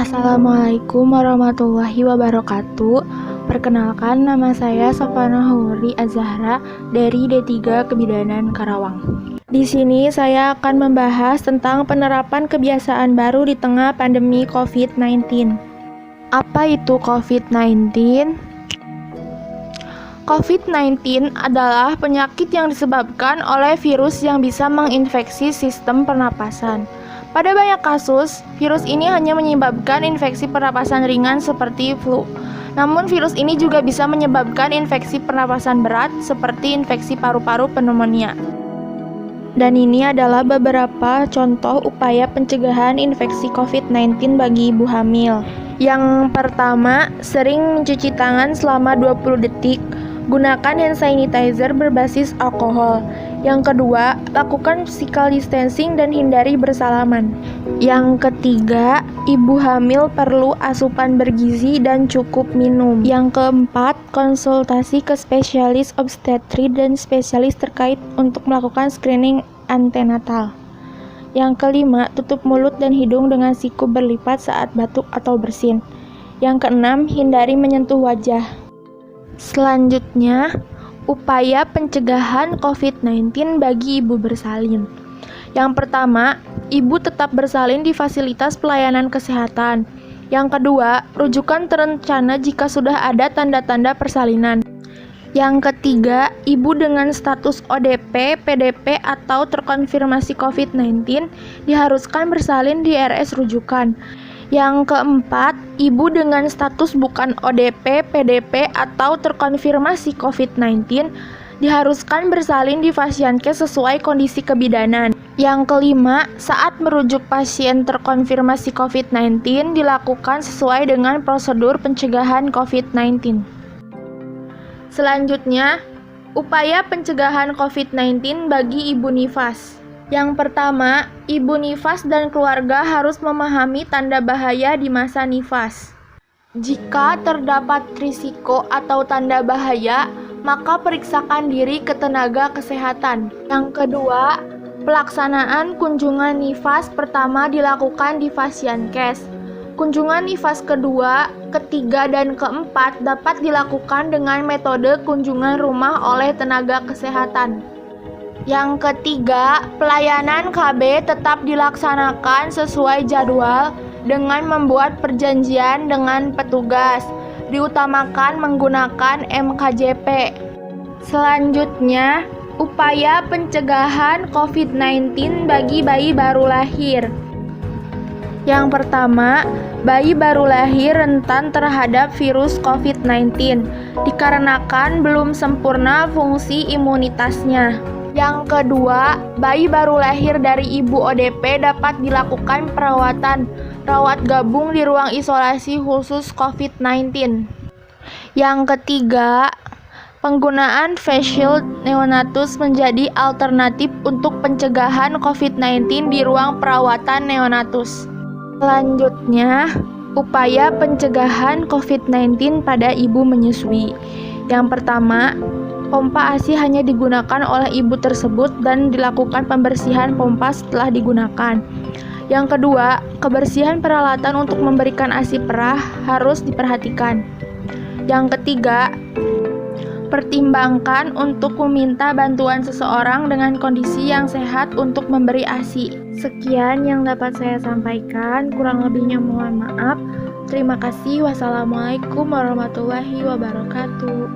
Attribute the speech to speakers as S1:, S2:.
S1: Assalamualaikum warahmatullahi wabarakatuh. Perkenalkan, nama saya Sofana Huri Azahra dari D3 Kebidanan Karawang. Di sini saya akan membahas tentang penerapan kebiasaan baru di tengah pandemi COVID-19. Apa itu COVID-19? COVID-19 adalah penyakit yang disebabkan oleh virus yang bisa menginfeksi sistem pernapasan. Pada banyak kasus, virus ini hanya menyebabkan infeksi pernapasan ringan seperti flu. Namun virus ini juga bisa menyebabkan infeksi pernapasan berat seperti infeksi paru-paru pneumonia. Dan ini adalah beberapa contoh upaya pencegahan infeksi COVID-19 bagi ibu hamil. Yang pertama, sering mencuci tangan selama 20 detik. Gunakan hand sanitizer berbasis alkohol. Yang kedua, lakukan physical distancing dan hindari bersalaman. Yang ketiga, ibu hamil perlu asupan bergizi dan cukup minum. Yang keempat, konsultasi ke spesialis obstetri dan spesialis terkait untuk melakukan screening antenatal. Yang kelima, tutup mulut dan hidung dengan siku berlipat saat batuk atau bersin. Yang keenam, hindari menyentuh wajah. Selanjutnya, upaya pencegahan COVID-19 bagi ibu bersalin. Yang pertama, ibu tetap bersalin di fasilitas pelayanan kesehatan. Yang kedua, rujukan terencana jika sudah ada tanda-tanda persalinan. Yang ketiga, ibu dengan status ODP, PDP, atau terkonfirmasi COVID-19 diharuskan bersalin di RS rujukan. Yang keempat, ibu dengan status bukan ODP, PDP, atau terkonfirmasi COVID-19 diharuskan bersalin di Fasiankes sesuai kondisi kebidanan. Yang kelima, saat merujuk pasien terkonfirmasi COVID-19 dilakukan sesuai dengan prosedur pencegahan COVID-19. Selanjutnya, upaya pencegahan COVID-19 bagi ibu nifas. Yang pertama, ibu nifas dan keluarga harus memahami tanda bahaya di masa nifas. Jika terdapat risiko atau tanda bahaya, maka periksakan diri ke tenaga kesehatan. Yang kedua, pelaksanaan kunjungan nifas pertama dilakukan di Fasiankes. Kunjungan nifas kedua, ketiga, dan keempat dapat dilakukan dengan metode kunjungan rumah oleh tenaga kesehatan. Yang ketiga, pelayanan KB tetap dilaksanakan sesuai jadwal dengan membuat perjanjian dengan petugas. Diutamakan menggunakan MKJP. Selanjutnya, upaya pencegahan COVID-19 bagi bayi baru lahir. Yang pertama, bayi baru lahir rentan terhadap virus COVID-19 dikarenakan belum sempurna fungsi imunitasnya. Yang kedua, bayi baru lahir dari ibu ODP dapat dilakukan perawatan rawat gabung di ruang isolasi khusus COVID-19. Yang ketiga, penggunaan face shield neonatus menjadi alternatif untuk pencegahan COVID-19 di ruang perawatan neonatus. Selanjutnya, upaya pencegahan COVID-19 pada ibu menyusui. Yang pertama, pompa ASI hanya digunakan oleh ibu tersebut dan dilakukan pembersihan pompa setelah digunakan. Yang kedua, kebersihan peralatan untuk memberikan ASI perah harus diperhatikan. Yang ketiga, pertimbangkan untuk meminta bantuan seseorang dengan kondisi yang sehat untuk memberi ASI. Sekian yang dapat saya sampaikan, kurang lebihnya mohon maaf. Terima kasih. Wassalamualaikum warahmatullahi wabarakatuh.